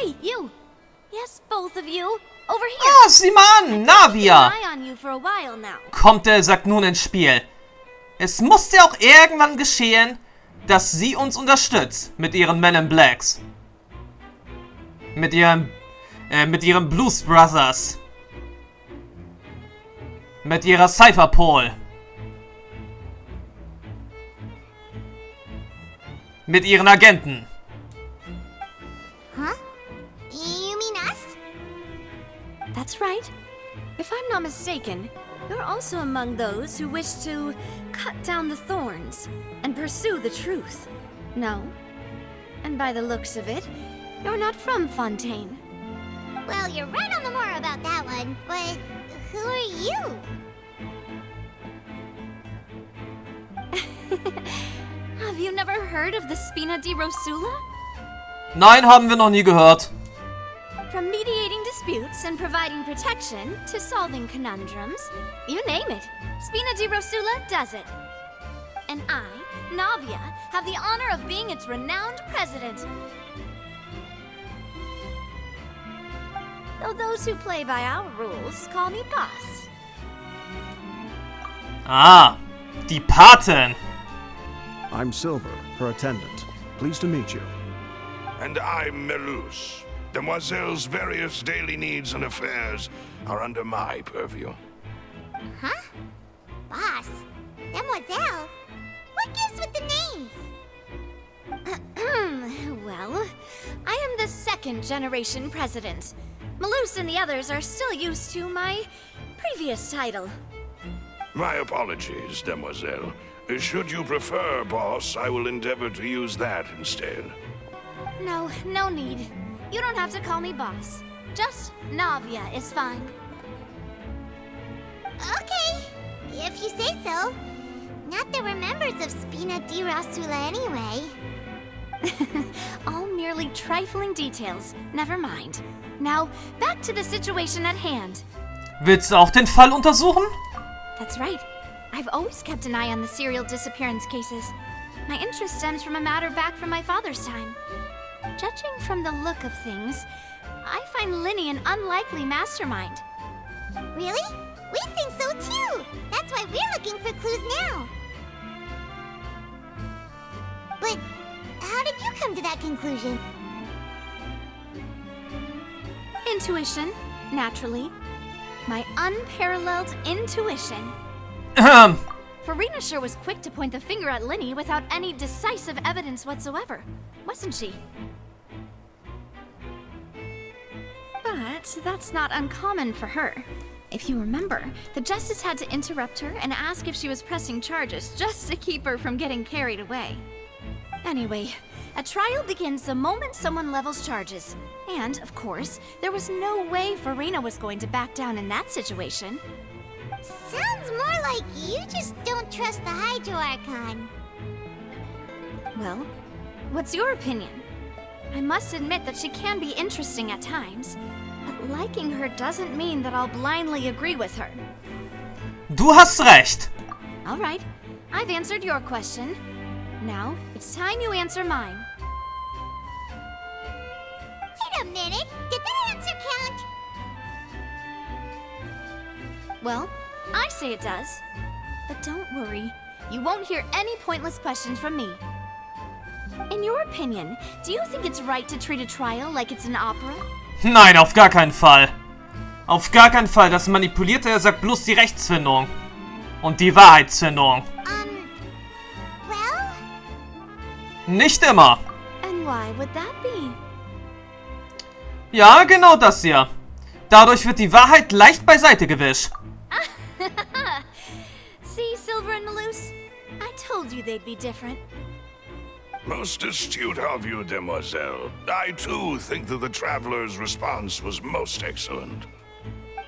Hey, you! Yes, both of you! Over here! Ah, sieh mal an! Navia! Eye on you for a while now. Kommt der Sack nun ins Spiel. Es musste auch irgendwann geschehen, dass sie uns unterstützt mit ihren Men in Blacks. Mit ihren Blues Brothers. Mit ihrer Cypherpole. Mit ihren Agenten. Huh? You mean us? That's right. If I'm not mistaken, you're also among those who wish to cut down the thorns and pursue the truth. No? And by the looks of it, you're not from Fontaine. Well, you're right on the more about that one, but who are you? Have you never heard of the Spina di Rosula? Nein, haben wir noch nie gehört. From mediating disputes and providing protection to solving conundrums, you name it, Spina di Rosula does it. And I, Navia, have the honor of being its renowned president. Though those who play by our rules call me boss. Ah, die Patin. I'm Silver, her attendant. Pleased to meet you. And I'm Melus. Demoiselle's various daily needs and affairs are under my purview. Huh? Boss? Demoiselle? What gives with the names? Well, I am the second generation president. Melus and the others are still used to my previous title. My apologies, Demoiselle. Should you prefer, boss, I will endeavor to use that instead. No, no need. You don't have to call me boss. Just Navia is fine. Okay, if you say so. Not that we're members of Spina di Rosula anyway. All merely trifling details. Never mind. Now, back to the situation at hand. Willst du auch den Fall untersuchen? That's right. I've always kept an eye on the serial disappearance cases. My interest stems from a matter back from my father's time. Judging from the look of things, I find Linny an unlikely mastermind. Really? We think so too! That's why we're looking for clues now. But how did you come to that conclusion? Intuition, naturally. My unparalleled intuition. Farina sure was quick to point the finger at Linny without any decisive evidence whatsoever, wasn't she? But that's not uncommon for her. If you remember, the justice had to interrupt her and ask if she was pressing charges just to keep her from getting carried away. Anyway, a trial begins the moment someone levels charges. And, of course, there was no way Farina was going to back down in that situation. Sounds more like you just don't trust the Hydro Archon. Well, what's your opinion? I must admit that she can be interesting at times, but liking her doesn't mean that I'll blindly agree with her. Du hast recht. All right, I've answered your question. Now, it's time you answer mine. Wait a minute, did that answer count? Well, I say it does. But don't worry, you won't hear any pointless questions from me. In your opinion, do you think it's right to treat a trial like it's an opera? Nein, auf gar keinen Fall. Auf gar keinen Fall. Das Manipulierte sagt bloß die Rechtsfindung. Und die Wahrheitsfindung. Well? Nicht immer. And why would that be? Ja, genau das hier. Dadurch wird die Wahrheit leicht beiseite gewischt. See, Silver and Melus? I told you they'd be different. Most astute of you, Demoiselle. I too think that the Traveler's response was most excellent.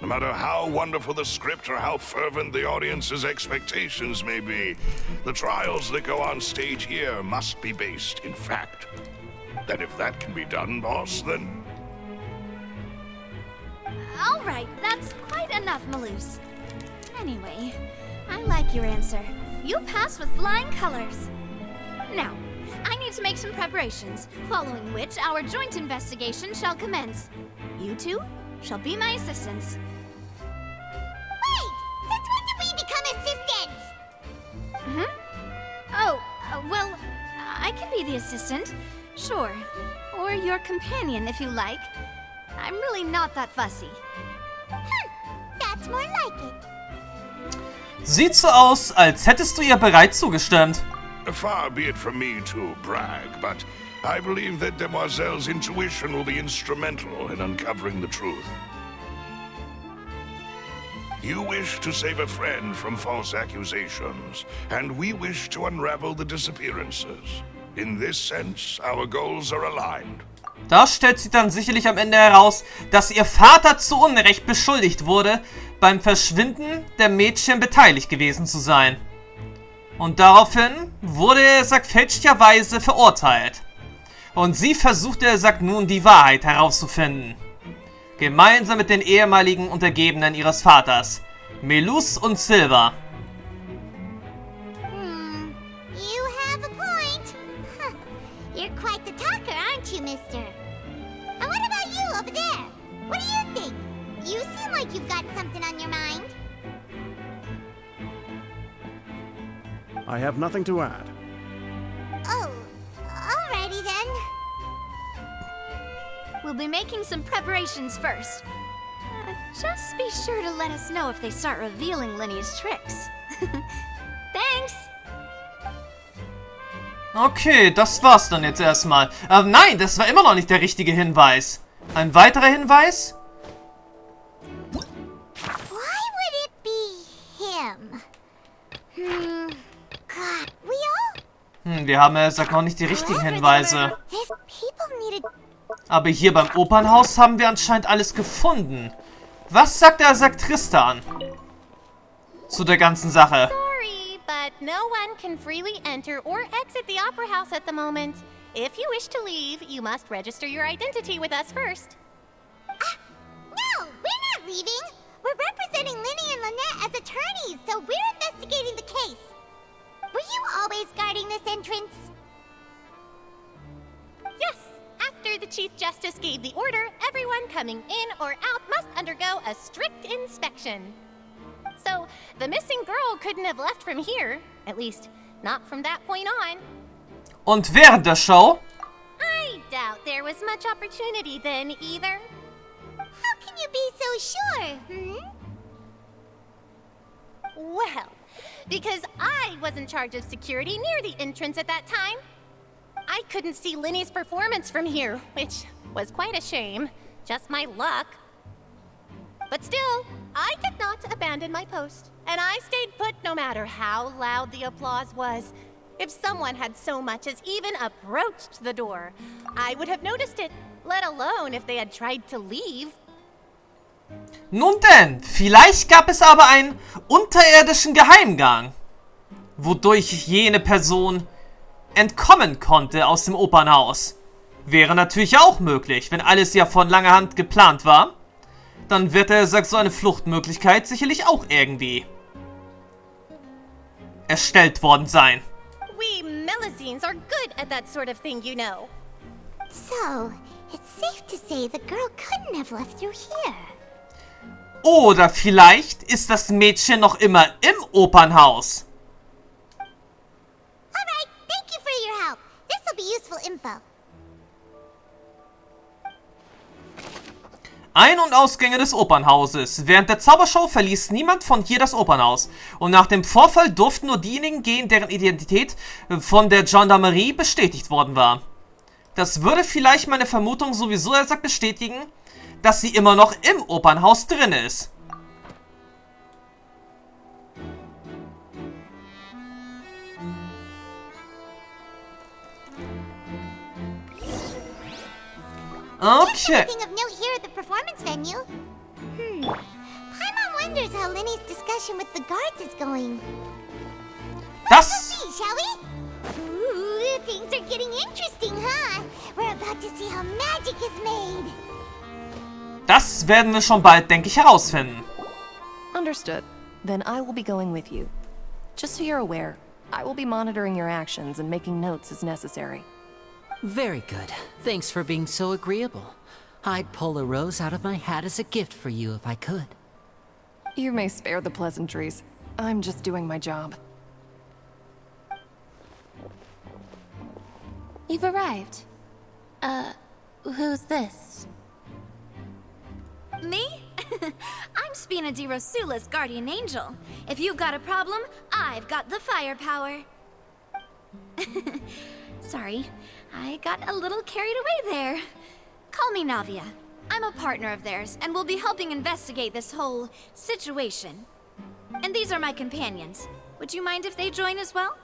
No matter how wonderful the script or how fervent the audience's expectations may be, the trials that go on stage here must be based in fact. And if that can be done, boss, then... All right, that's quite enough, Melus. Anyway, I like your answer. You pass with flying colors. Now, I need to make some preparations, following which our joint investigation shall commence. You two shall be my assistants. Wait! Since when did we become assistants? Oh, well, I can be the assistant. Sure. Or your companion, if you like. I'm really not that fussy. That's more like it. Sieht so aus, als hättest du ihr bereits zugestimmt. Far be it from me to brag, but I believe that Demoiselle's intuition will be instrumental in uncovering the truth. You wish to save a friend from false accusations, and we wish to unravel the disappearances. In this sense, our goals are aligned. Da stellt sie dann sicherlich am Ende heraus, dass ihr Vater zu Unrecht beschuldigt wurde, beim Verschwinden der Mädchen beteiligt gewesen zu sein. Und daraufhin wurde er, sagt, fälschlicherweise verurteilt. Und sie versuchte, sagt, nun die Wahrheit herauszufinden. Gemeinsam mit den ehemaligen Untergebenen ihres Vaters, Melus und Silver. You have a point. Huh. You're quite the talker, aren't you, mister? And what about you over there? What do you think? You seem like you've got something on your mind. I have nothing to add. Oh, alrighty then. We'll be making some preparations first. Just be sure to let us know if they start revealing Linny's tricks. Thanks! Okay, das war's dann jetzt erstmal. Aber nein, das war immer noch nicht der richtige Hinweis. Ein weiterer Hinweis? Why would it be him? God, we all... Wir haben, sagt noch nicht die richtigen Hinweise. This people needed... Aber hier beim Opernhaus haben wir anscheinend alles gefunden. Was sagt der, sagt Tristan zu der ganzen Sache? Sorry, but no one can freely enter or exit the Opera House at the moment. If you wish to leave, you must register your identity with us first. No, we're not leaving. We're representing Linny and Lynette as attorneys, so we're investigating the case. Were you always guarding this entrance? Yes, after the Chief Justice gave the order, everyone coming in or out must undergo a strict inspection. So, the missing girl couldn't have left from here, at least not from that point on. Und während der Show? I doubt there was much opportunity then either. How can you be so sure, Well, because I was in charge of security near the entrance at that time. I couldn't see Linny's performance from here, which was quite a shame. Just my luck. But still, I did not abandon my post, and I stayed put no matter how loud the applause was. If someone had so much as even approached the door, I would have noticed it, let alone if they had tried to leave. Nun denn, vielleicht gab es aber einen unterirdischen Geheimgang, wodurch jene Person entkommen konnte aus dem Opernhaus. Wäre natürlich auch möglich, wenn alles ja von langer Hand geplant war. Dann wird so eine Fluchtmöglichkeit sicherlich auch irgendwie erstellt worden sein. We Melusines are good at that sort of thing, you know. So, it's safe to say the girl couldn't have left through here. Oder vielleicht ist das Mädchen noch immer im Opernhaus. Alright, thank you for your help. This'll be useful info. Ein- und Ausgänge des Opernhauses. Während der Zaubershow verließ niemand von hier das Opernhaus. Und nach dem Vorfall durften nur diejenigen gehen, deren Identität von der Gendarmerie bestätigt worden war. Das würde vielleicht meine Vermutung sowieso bestätigen, dass sie immer noch im Opernhaus drin ist. Okay. Anything of note here at the performance venue? Paimon wonders how Linny's discussion with the guards is going. Das... Let's see, shall we? Ooh, things are getting interesting, huh? We're about to see how magic is made. Das werden wir schon bald, denke ich, herausfinden. Understood. Then I will be going with you. Just so you're aware, I will be monitoring your actions and making notes as necessary. Very good. Thanks for being so agreeable. I'd pull a rose out of my hat as a gift for you if I could. You may spare the pleasantries. I'm just doing my job. You've arrived. Who's this? Me? I'm Spina di Rosula's guardian angel. If you've got a problem, I've got the firepower. Sorry, I got a little carried away there. Call me Navia. I'm a partner of theirs, and will be helping investigate this whole situation. And these are my companions. Would you mind if they join as well?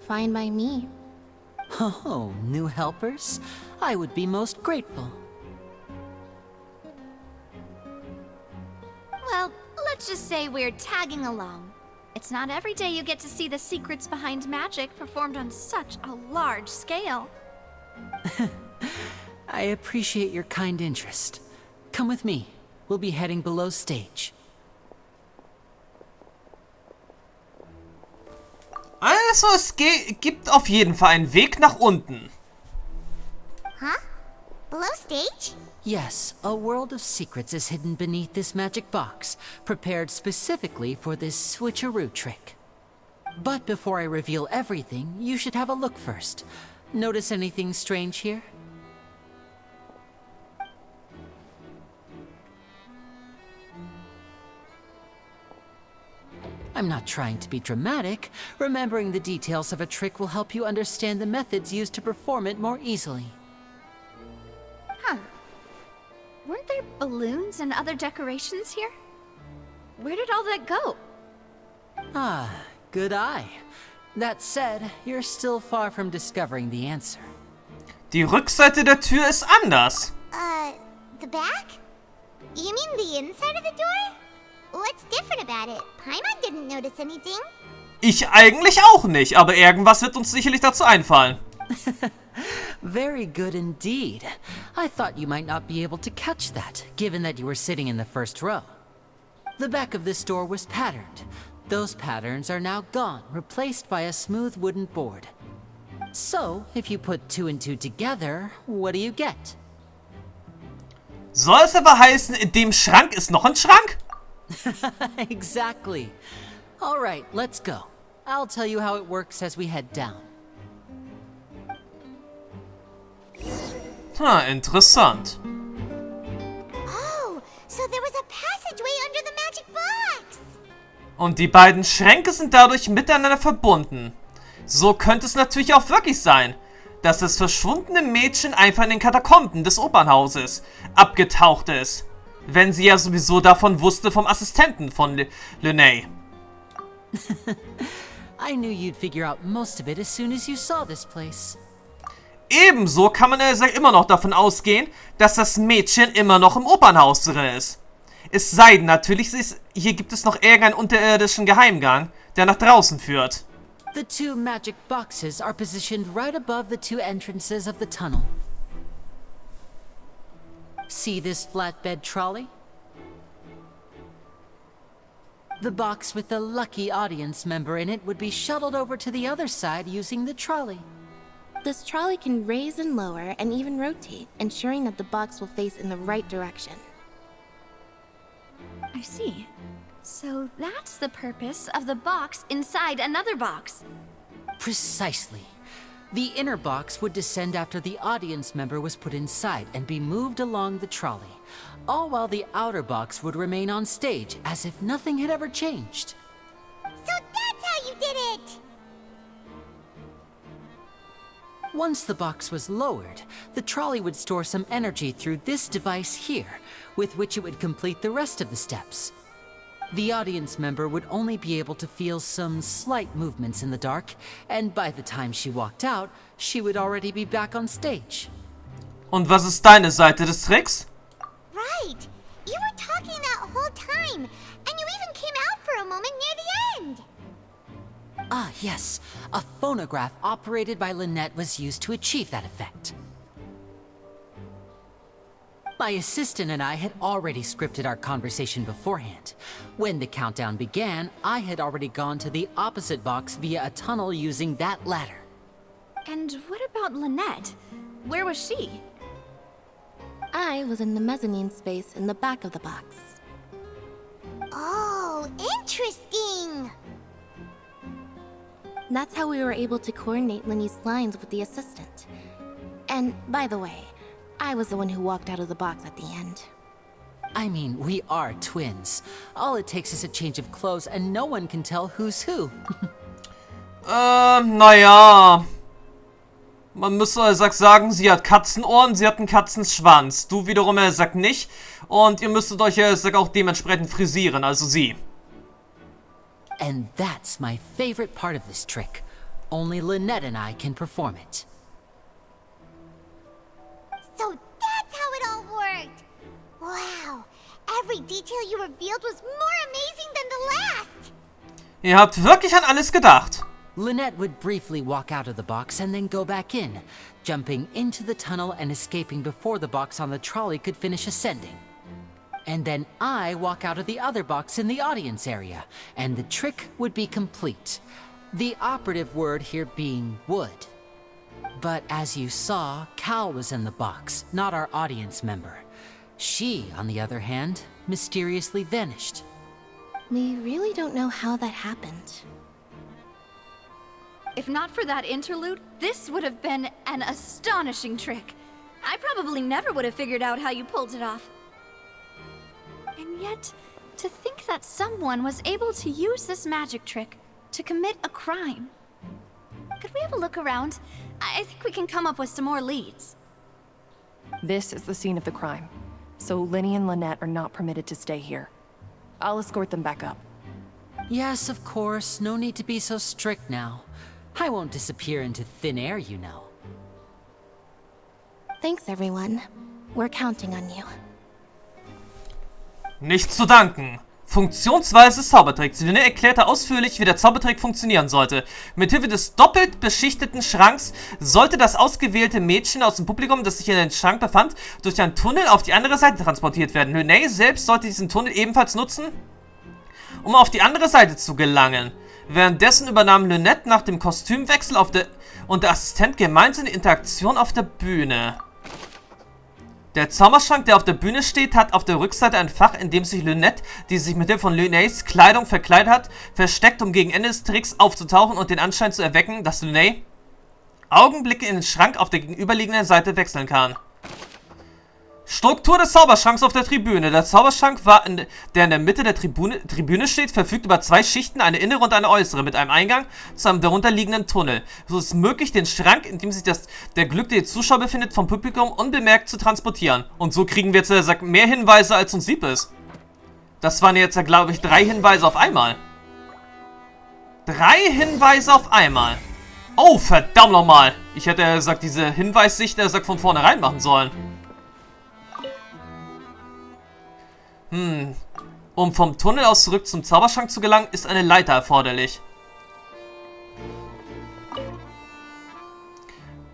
Fine by me. Oh, new helpers? I would be most grateful. Well, let's just say we're tagging along. It's not every day you get to see the secrets behind magic performed on such a large scale. I appreciate your kind interest. Come with me. We'll be heading below stage. Also, es gibt auf jeden Fall einen Weg nach unten. Huh? Below stage? Yes, a world of secrets is hidden beneath this magic box, prepared specifically for this switcheroo trick. But before I reveal everything, you should have a look first. Notice anything strange here? I'm not trying to be dramatic. Remembering the details of a trick will help you understand the methods used to perform it more easily. Huh. Weren't there balloons and other decorations here? Where did all that go? Ah, good eye. That said, you're still far from discovering the answer. Die Rückseite der Tür ist anders. The back? You mean the inside of the door? What's different about it? Paimon didn't notice anything. Ich eigentlich auch nicht, aber irgendwas wird uns sicherlich dazu einfallen. Very good indeed. I thought you might not be able to catch that, given that you were sitting in the first row. The back of this door was patterned. Those patterns are now gone, replaced by a smooth wooden board. So, if you put 2 and 2 together, what do you get? Soll es aber heißen, in dem Schrank ist noch ein Schrank? Exactly. Alright, let's go. I'll tell you how it works as we head down. Interessant. Oh, so there was a passageway under the magic box. Und die beiden Schränke sind dadurch miteinander verbunden. So könnte es natürlich auch wirklich sein, dass das verschwundene Mädchen einfach in den Katakomben des Opernhauses abgetaucht ist. Wenn sie ja sowieso davon wusste vom Assistenten von Lene. I knew you'd figure out most of it as soon as you saw this place. Ebenso kann man ja immer noch davon ausgehen, dass das Mädchen immer noch im Opernhaus drin ist. Es sei denn natürlich, hier gibt es noch irgendeinen unterirdischen Geheimgang, der nach draußen führt. The 2 magic boxes are positioned right above the 2 entrances of the tunnel. See this flatbed trolley? The box with the lucky audience member in it would be shuttled over to the other side using the trolley. This trolley can raise and lower and even rotate, ensuring that the box will face in the right direction. I see. So that's the purpose of the box inside another box. Precisely. The inner box would descend after the audience member was put inside and be moved along the trolley, all while the outer box would remain on stage as if nothing had ever changed. So that's how you did it! Once the box was lowered, the trolley would store some energy through this device here, with which it would complete the rest of the steps. The audience member would only be able to feel some slight movements in the dark, and by the time she walked out, she would already be back on stage. Und was ist deine Seite des Tricks? Right! You were talking that whole time, and you even came out for a moment near the end! Ah, yes. A phonograph operated by Lynette was used to achieve that effect. My assistant and I had already scripted our conversation beforehand. When the countdown began, I had already gone to the opposite box via a tunnel using that ladder. And what about Lynette? Where was she? I was in the mezzanine space in the back of the box. Oh, interesting! That's how we were able to coordinate Linny's lines with the assistant. And, by the way, I was the one who walked out of the box at the end. I mean, we are twins. All it takes is a change of clothes and no one can tell who's who. Naja. Man müsste, sagen, sie hat Katzenohren, sie hat einen Katzenschwanz. Du wiederum, sagt nicht. Und ihr müsstet euch, auch dementsprechend frisieren, also sie. And that's my favorite part of this trick. Only Lynette and I can perform it. So that's how it all worked! Wow, every detail you revealed was more amazing than the last! Ihr habt wirklich an alles gedacht. Lynette would briefly walk out of the box and then go back in, jumping into the tunnel and escaping before the box on the trolley could finish ascending. And then I walk out of the other box in the audience area, and the trick would be complete. The operative word here being would. But as you saw, Cal was in the box, not our audience member. She, on the other hand, mysteriously vanished. We really don't know how that happened. If not for that interlude, this would have been an astonishing trick. I probably never would have figured out how you pulled it off. And yet, to think that someone was able to use this magic trick to commit a crime. Could we have a look around? I think we can come up with some more leads. This is the scene of the crime, so Linny and Lynette are not permitted to stay here. I'll escort them back up. Yes, of course. No need to be so strict now. I won't disappear into thin air, you know. Thanks, everyone. We're counting on you. Nichts zu danken. Funktionsweise des Zaubertricks. Lynette erklärte ausführlich, wie der Zaubertrick funktionieren sollte. Mithilfe des doppelt beschichteten Schranks sollte das ausgewählte Mädchen aus dem Publikum, das sich in den Schrank befand, durch einen Tunnel auf die andere Seite transportiert werden. Lynette selbst sollte diesen Tunnel ebenfalls nutzen, um auf die andere Seite zu gelangen. Währenddessen übernahm Lynette nach dem Kostümwechsel und der Assistent gemeinsam die Interaktion auf der Bühne. Der Zauberschrank, der auf der Bühne steht, hat auf der Rückseite ein Fach, in dem sich Lynette, die sich mit Hilfe von Lynettes Kleidung verkleidet hat, versteckt, um gegen Ende des Tricks aufzutauchen und den Anschein zu erwecken, dass Lynette Augenblicke in den Schrank auf der gegenüberliegenden Seite wechseln kann. Struktur des Zauberschranks auf der Tribüne. Der Zauberschrank, der in der Mitte der Tribüne steht, verfügt über zwei Schichten, eine innere und eine äußere, mit einem Eingang zu einem darunterliegenden Tunnel. So ist es möglich, den Schrank, in dem sich der glückliche Zuschauer befindet, vom Publikum unbemerkt zu transportieren. Und so kriegen wir jetzt mehr Hinweise, als uns lieb ist. Das waren jetzt, glaube ich, 3 Hinweise auf einmal. 3 Hinweise auf einmal. Oh, verdammt nochmal. Ich hätte, diese Hinweissicht, von vornherein machen sollen. Um vom Tunnel aus zurück zum Zauberschrank zu gelangen, ist eine Leiter erforderlich.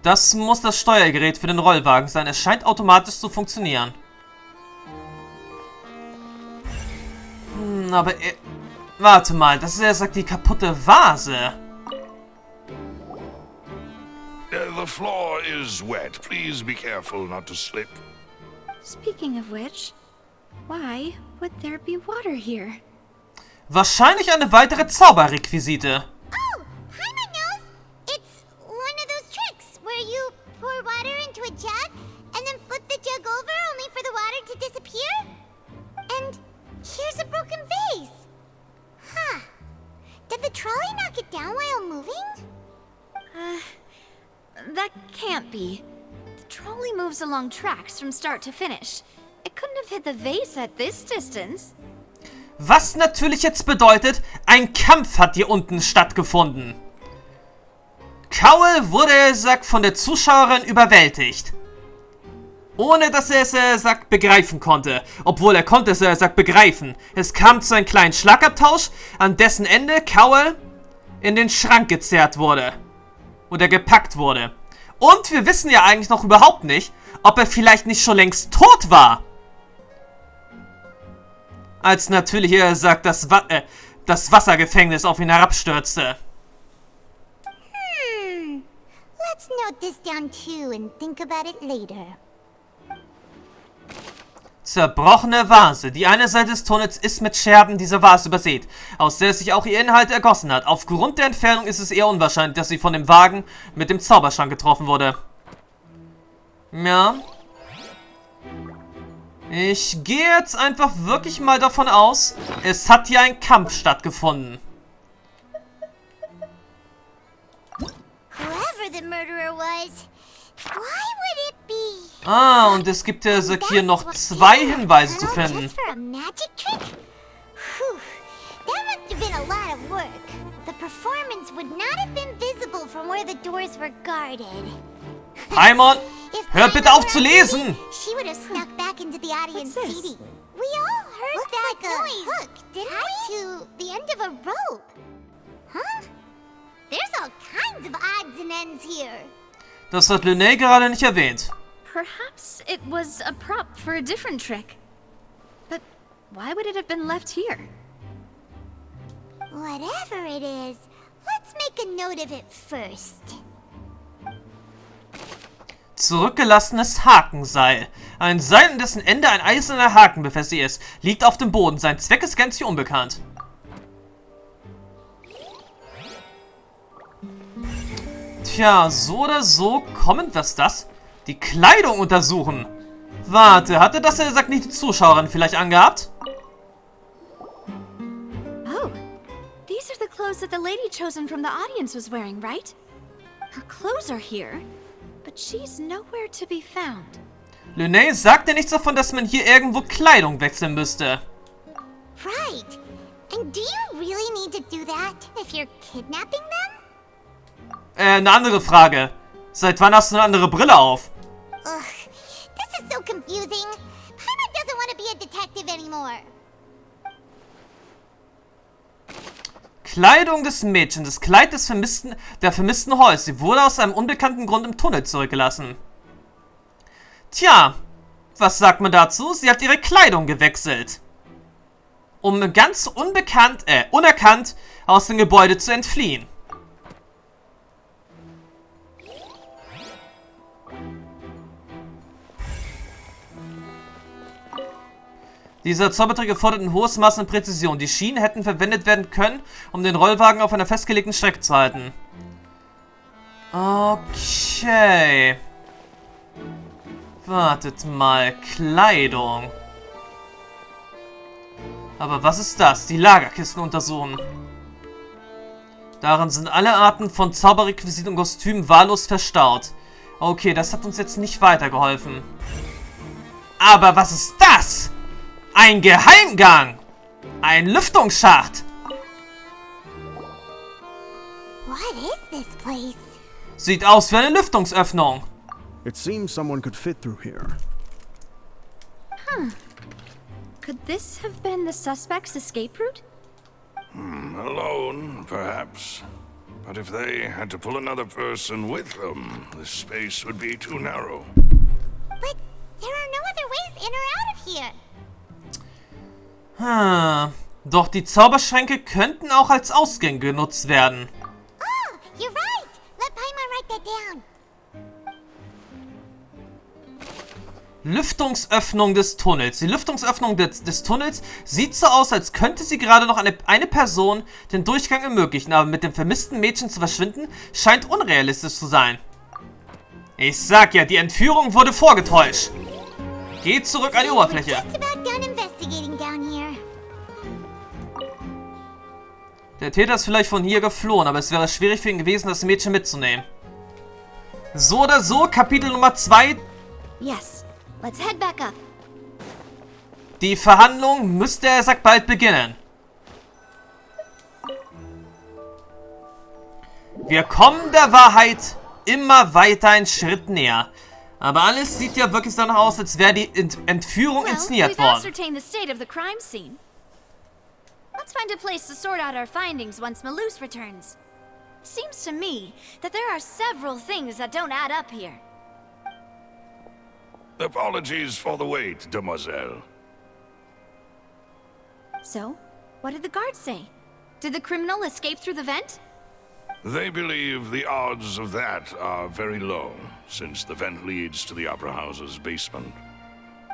Das muss das Steuergerät für den Rollwagen sein. Es scheint automatisch zu funktionieren. Aber warte mal, das ist die kaputte Vase. The floor is wet. Please be careful not to slip. Speaking of which, why would there be water here? Wahrscheinlich eine weitere Zauberrequisite. Oh, hi, my nose! It's one of those tricks where you pour water into a jug and then flip the jug over only for the water to disappear? And here's a broken vase. Huh. Did the trolley knock it down while moving? That can't be. The trolley moves along tracks from start to finish. It couldn't have hit the vase at this distance. Was natürlich jetzt bedeutet, ein Kampf hat hier unten stattgefunden. Cowell wurde, von der Zuschauerin überwältigt. Ohne dass er es, begreifen konnte. Obwohl er konnte es, begreifen. Es kam zu einem kleinen Schlagabtausch, an dessen Ende Cowell in den Schrank gezerrt wurde. Oder gepackt wurde. Und wir wissen ja eigentlich noch überhaupt nicht, ob er vielleicht nicht schon längst tot war. Als natürlich, er sagt, das Wassergefängnis auf ihn herabstürzte. Let's note this down too and think about it later. Zerbrochene Vase. Die eine Seite des Tunnels ist mit Scherben dieser Vase übersät, aus der sich auch ihr Inhalt ergossen hat. Aufgrund der Entfernung ist es eher unwahrscheinlich, dass sie von dem Wagen mit dem Zauberschrank getroffen wurde. Ja. Ich gehe jetzt einfach wirklich mal davon aus, es hat hier ein Kampf stattgefunden. Whoever the murderer was, why would it be? Ah, und es gibt ja hier noch 2 Hinweise zu finden. Just for a magic trick? Whew, that must have been a lot of work. The performance would not have been visible from where the doors were guarded. Paimon, hör bitte auf zu lesen! She would have snuck back into the audience seating. We all heard that like a hook, didn't we? To the end of a rope. Huh? There's all kinds of odds and ends here. Das hat Lene gerade nicht erwähnt. Perhaps it was a prop for a different trick. But why would it have been left here? Whatever it is, let's make a note of it first. Zurückgelassenes Hakenseil. Ein Seil, an dessen Ende ein eiserner Haken befestigt ist, liegt auf dem Boden. Sein Zweck ist gänzlich unbekannt. Tja, so oder so kommen wir das. Die Kleidung untersuchen. Warte, hatte das der sagt nicht die Zuschauerin vielleicht angehabt? Oh, these are the clothes that the lady chosen from the audience was wearing, right? Her clothes are here, but she's nowhere to be found. Lene sagte nichts davon, dass man hier irgendwo Kleidung wechseln müsste. Right. And do you really need to do that if you're kidnapping them? Eine andere Frage. Seit wann hast du eine andere Brille auf? Ugh, this is so confusing. Paimon doesn't want to be a detective anymore. Kleidung des Mädchens, das Kleid der vermissten Holz. Sie wurde aus einem unbekannten Grund im Tunnel zurückgelassen. Tja, was sagt man dazu? Sie hat ihre Kleidung gewechselt. Um ganz unerkannt aus dem Gebäude zu entfliehen. Dieser Zaubertrick erfordert ein hohes Maß an Präzision. Die Schienen hätten verwendet werden können, um den Rollwagen auf einer festgelegten Strecke zu halten. Okay. Wartet mal. Kleidung. Aber was ist das? Die Lagerkisten untersuchen. Darin sind alle Arten von Zauberrequisiten und Kostümen wahllos verstaut. Okay, das hat uns jetzt nicht weitergeholfen. Aber was ist das? Ein Geheimgang! Ein Lüftungsschacht! What is this place? Sieht aus wie eine Lüftungsöffnung. It seems someone could fit through here. Could this have been the suspect's escape route? Alone, perhaps. But if they had to pull another person with them, the space would be too narrow. But there are no other ways in or out of here. Doch die Zauberschränke könnten auch als Ausgang genutzt werden. Oh, you're right. Let Paimon write that down. Lüftungsöffnung des Tunnels. Die Lüftungsöffnung des Tunnels sieht so aus, als könnte sie gerade noch eine Person den Durchgang ermöglichen, aber mit dem vermissten Mädchen zu verschwinden, scheint unrealistisch zu sein. Ich sag ja, die Entführung wurde vorgetäuscht. Geht zurück an die Oberfläche. Just about done investigating down here. Der Täter ist vielleicht von hier geflohen, aber es wäre schwierig für ihn gewesen, das Mädchen mitzunehmen. So oder so, Kapitel Nummer 2. Yes, let's head back up. Die Verhandlung müsste, er sagt, bald beginnen. Wir kommen der Wahrheit immer weiter einen Schritt näher. Aber alles sieht ja wirklich danach aus, als wäre die Entführung inszeniert we've worden. ascertained the state of the crime scene. Let's find a place to sort out our findings once Melus returns. Seems to me that there are several things that don't add up here. Apologies for the wait, demoiselle. So, what did the guards say? Did the criminal escape through the vent? They believe the odds of that are very low, since the vent leads to the Opera House's basement.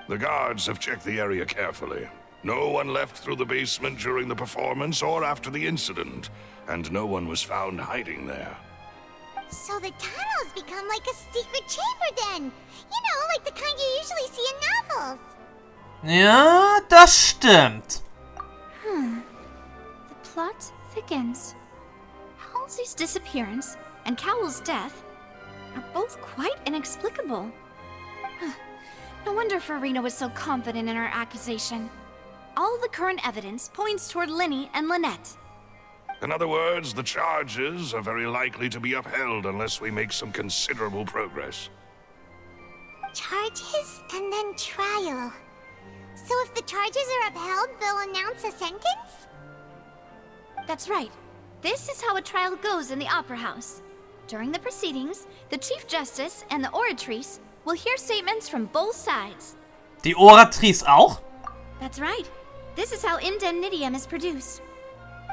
The guards have checked the area carefully. No one left through the basement during the performance or after the incident, and no one was found hiding there. So the tunnels become like a secret chamber then. You know, like the kind you usually see in novels. Ja, das stimmt. The plot thickens. Halsey's disappearance and Cowell's death are both quite inexplicable. No wonder Farina was so confident in her accusation. All the current evidence points toward Linny and Lynette. In other words, the charges are very likely to be upheld unless we make some considerable progress. Charges and then trial. So if the charges are upheld, they'll announce a sentence? That's right. This is how a trial goes in the Opera House. During the proceedings, the Chief Justice and the Oratrice will hear statements from both sides. Die Oratrice auch? That's right. This is how indemnitium is produced.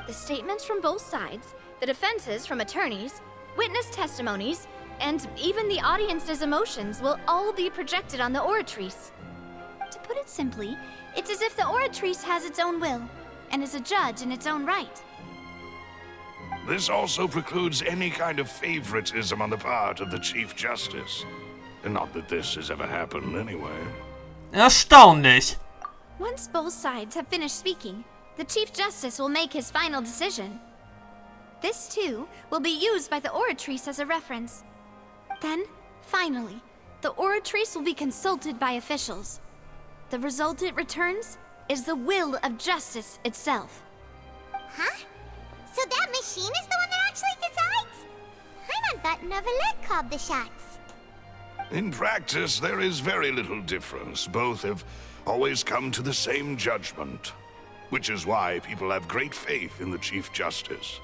The statements from both sides, the defenses from attorneys, witness testimonies, and even the audience's emotions will all be projected on the Oratrice. To put it simply, it's as if the Oratrice has its own will, and is a judge in its own right. This also precludes any kind of favoritism on the part of the Chief Justice. And not that this has ever happened anyway. Erstaunlich. Once both sides have finished speaking, the Chief Justice will make his final decision. This, too, will be used by the Oratrice as a reference. Then, finally, the Oratrice will be consulted by officials. The result it returns is the will of justice itself. Huh? So that machine is the one that actually decides? Paimon thought Novelette called the shots. In practice, there is very little difference. Both have always come to the same judgment, which is why people have great faith in the Chief Justice.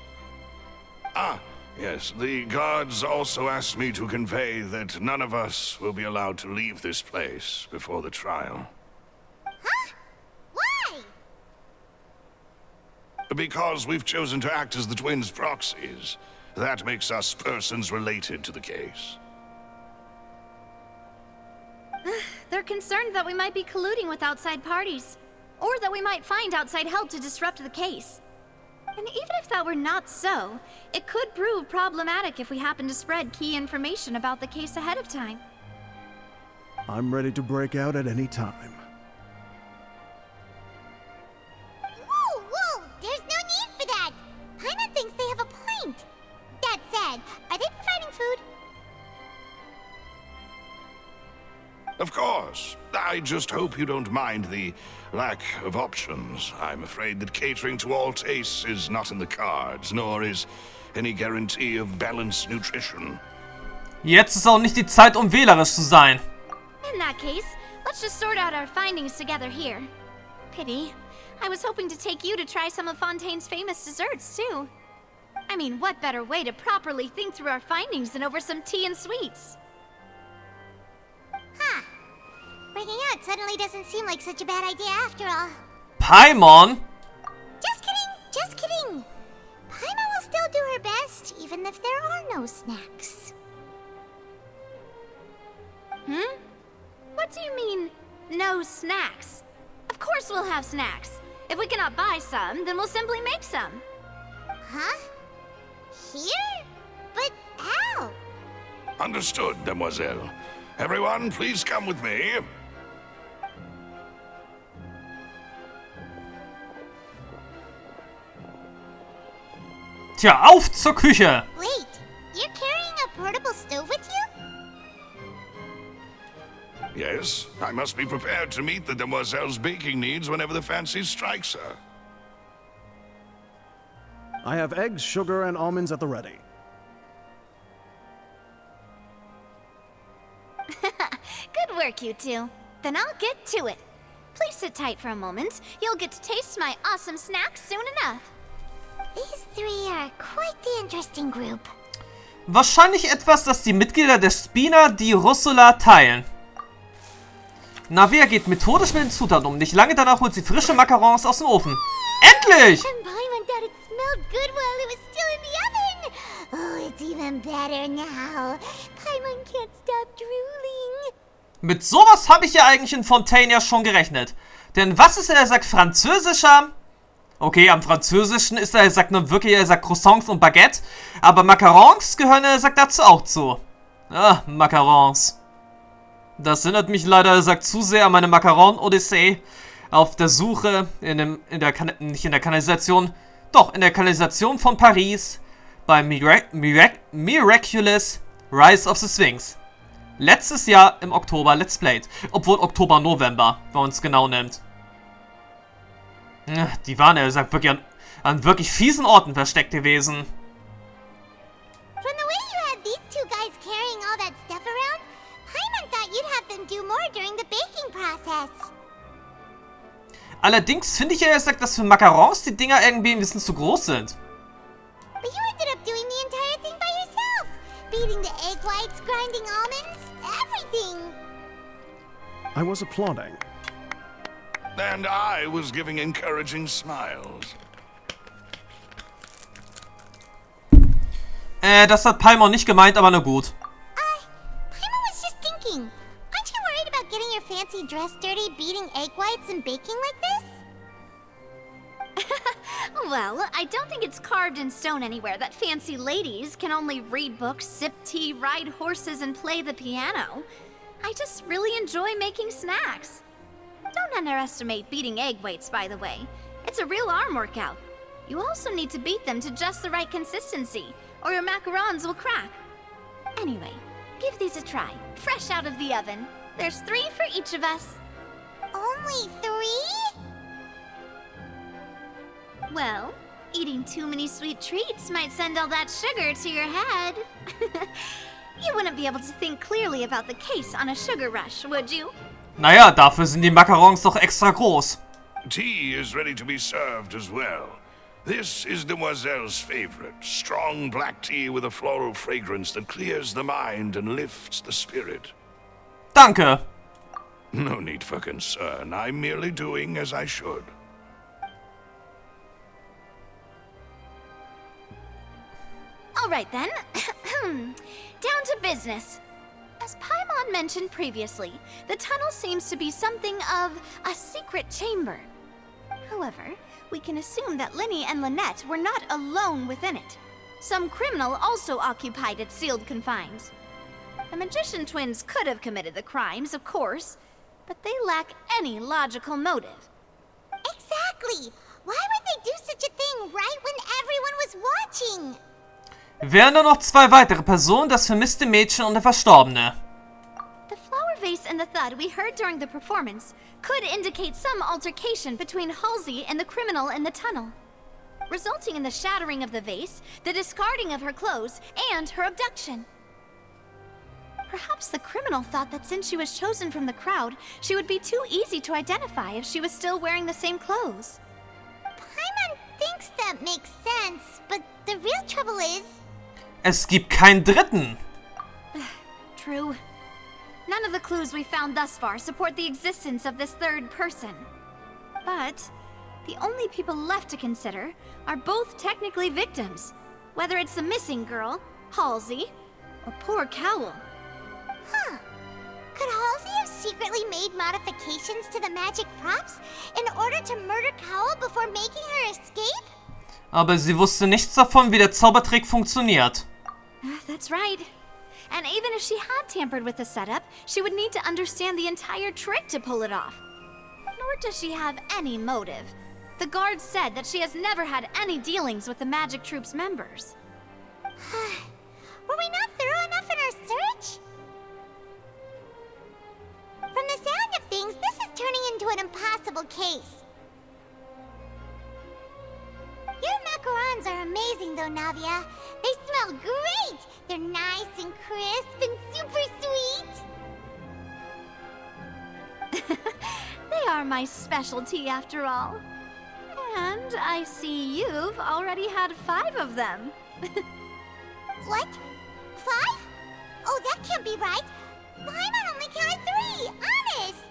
Ah, yes, the guards also asked me to convey that none of us will be allowed to leave this place before the trial. Huh? Why? Because we've chosen to act as the twins' proxies. That makes us persons related to the case. They're concerned that we might be colluding with outside parties, or that we might find outside help to disrupt the case. And even if that were not so, it could prove problematic if we happen to spread key information about the case ahead of time. I'm ready to break out at any time. Whoa, whoa! There's no need for that! Paimon thinks they have a point. That said, are they providing food? Of course. I just hope you don't mind the lack of options. I'm afraid that catering to all tastes is not in the cards, nor is any guarantee of balanced nutrition. Jetzt ist auch nicht die Zeit, um wählerisch zu sein. In that case, let's just sort out our findings together here. Pity. I was hoping to take you to try some of Fontaine's famous desserts, too. I mean, what better way to properly think through our findings than over some tea and sweets? Huh. Breaking out suddenly doesn't seem like such a bad idea after all. Paimon? Just kidding, just kidding. Paimon will still do her best, even if there are no snacks. What do you mean, no snacks? Of course we'll have snacks. If we cannot buy some, then we'll simply make some. Huh? Here? But how? Understood, demoiselle. Everyone, please come with me. Tja, auf zur Küche! Wait, you're carrying a portable stove with you? Yes, I must be prepared to meet the demoiselle's baking needs whenever the fancy strikes her. I have eggs, sugar, and almonds at the ready. Good work, you two. Then I'll get to it. Please sit tight for a moment. You'll get to taste my awesome snacks soon enough. These three are quite the interesting group. Wahrscheinlich etwas, das die Mitglieder der Spina di Rosula teilen. Navia geht methodisch mit den Zutaten um. Nicht lange danach holt sie frische Macarons aus dem Ofen. Endlich! And Paimon thought it smelled good while it was still in the oven. Oh, it's even better now. Paimon can't stop drooling. Mit sowas habe ich ja eigentlich in Fontaine ja schon gerechnet. Denn was ist er sagt französischer? Okay, am Französischen ist er sagt nur wirklich, er sagt Croissants und Baguette. Aber Macarons gehören, er sagt dazu auch zu. Ah, Macarons. Das erinnert mich leider, er sagt zu sehr an meine Macaron-Odyssee. Auf der Suche, nicht in der Kanalisation, doch in der Kanalisation von Paris. Bei Miraculous Rise of the Sphinx. Letztes Jahr im Oktober Let's Played. Obwohl Oktober, November, wenn man es genau nimmt. Die waren, er sagt, wirklich an wirklich fiesen Orten versteckt gewesen. From the way you had these two guys carrying all that stuff around, Paimon thought you'd have them do more during the baking process. Allerdings finde ich ja, er sagt, dass für Macarons die Dinger irgendwie ein bisschen zu groß sind. But you ended up doing the entire thing by yourself. Beating the egg whites, grinding almonds, everything. I was applauding. And I was giving encouraging smiles. Das hat Paimon nicht gemeint, aber na gut. Paimon was just thinking. Aren't you worried about getting your fancy dress dirty, beating egg whites and baking like this? Well, I don't think it's carved in stone anywhere that fancy ladies can only read books, sip tea, ride horses, and play the piano. I just really enjoy making snacks. Don't underestimate beating egg whites, by the way. It's a real arm workout. You also need to beat them to just the right consistency, or your macarons will crack. Anyway, give these a try, fresh out of the oven. There's 3 for each of us. Only 3? Well, eating too many sweet treats might send all that sugar to your head. You wouldn't be able to think clearly about the case on a sugar rush, would you? Naja, dafür sind die Macarons doch extra groß. Tea is ready to be served as well. This is Demoiselle's favorite, strong black tea with a floral fragrance that clears the mind and lifts the spirit. Danke. No need for concern. I'm merely doing as I should. All right then. Down to business. As Paimon mentioned previously, the tunnel seems to be something of a secret chamber. However, we can assume that Linny and Lynette were not alone within it. Some criminal also occupied its sealed confines. The magician twins could have committed the crimes, of course, but they lack any logical motive. Exactly! Why would they do such a thing right when everyone was watching? Wären nur noch 2 weitere Personen, das vermisste Mädchen und der Verstorbene. The flower vase and the thud we heard during the performance could indicate some altercation between Halsey and the criminal in the tunnel, resulting in the shattering of the vase, the discarding of her clothes, and her abduction. Perhaps the criminal thought that since she was chosen from the crowd, she would be too easy to identify if she was still wearing the same clothes. Paimon thinks that makes sense, but the real trouble is... Es gibt keinen Dritten. True. None of the clues we found thus far support the existence of this third person. But the only people left to consider are both technically victims, whether it's the missing girl, Halsey, or poor Cowell. Huh. Could Halsey have secretly made modifications to the magic props in order to murder Cowell before making her escape? Aber sie wusste nichts davon, wie der Zaubertrick funktioniert. That's right. And even if she had tampered with the setup, she would need to understand the entire trick to pull it off. Nor does she have any motive. The guards said that she has never had any dealings with the Magic Troop's members. Were we not thorough enough in our search? From the sound of things, this is turning into an impossible case. Your macarons are amazing though, Navia. They smell great! They're nice and crisp and super sweet! They are my specialty after all. And I see you've already had 5 of them. What? 5? Oh, that can't be right. Paimon only counted 3, honest.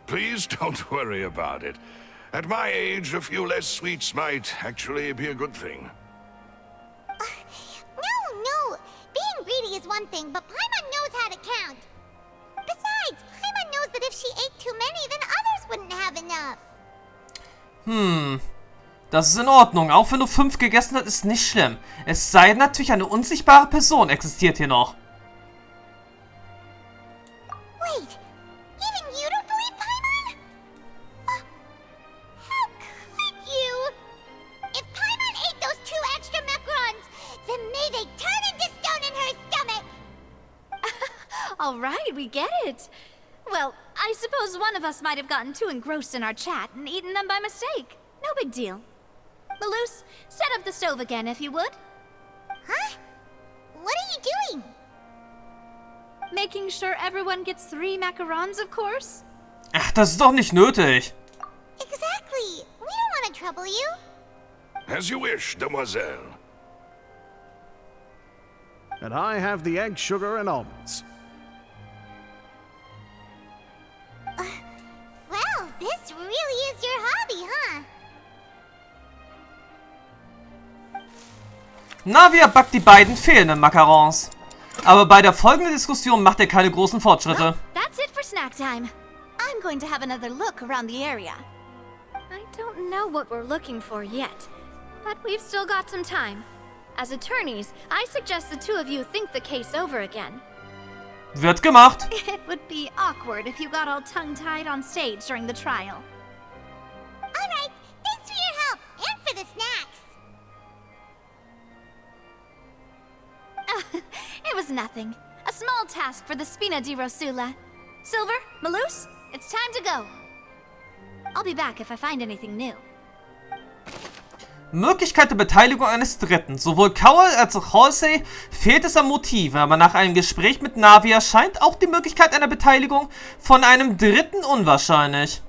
Please don't worry about it. At my age, a few less sweets might actually be a good thing. No. Being greedy is one thing, but Paimon knows how to count. Besides, Paimon knows that if she ate too many, then others wouldn't have enough. Das ist in Ordnung. Auch wenn du 5 gegessen hast, ist nicht schlimm. Es sei denn natürlich, eine unsichtbare Person existiert hier noch. Wait, even you don't believe Paimon? How could you? If Paimon ate those 2 extra macarons, then may they turn into stone in her stomach. All right, we get it. Well, I suppose one of us might have gotten too engrossed in our chat and eaten them by mistake. No big deal. Melus, set up the stove again if you would. Huh? What are you doing? Making sure everyone gets 3 macarons, of course. Ach, das ist doch nicht nötig. Exactly. We don't want to trouble you. As you wish, demoiselle. And I have the egg, sugar, and almonds. Well, this really is your hobby, huh? Navia backt die beiden fehlenden Macarons. Aber bei der folgenden Diskussion macht er keine großen Fortschritte. Well, that's it for snack time. I'm going to have another look around the area. I don't know what we're looking for yet, but we've still got some time. As attorneys, I suggest the 2 of you think the case over again. Wird gemacht. It would be awkward if you got all tongue-tied on stage during the trial. All right, thanks for your help and for the snacks. It was nothing. A small task for the Spina di Rosula. Silver, Melus, it's time to go. I'll be back if I find anything new. Möglichkeit der Beteiligung eines Dritten. Sowohl Cowell als auch Halsey fehlt es an Motiven, aber nach einem Gespräch mit Navia scheint auch die Möglichkeit einer Beteiligung von einem Dritten unwahrscheinlich.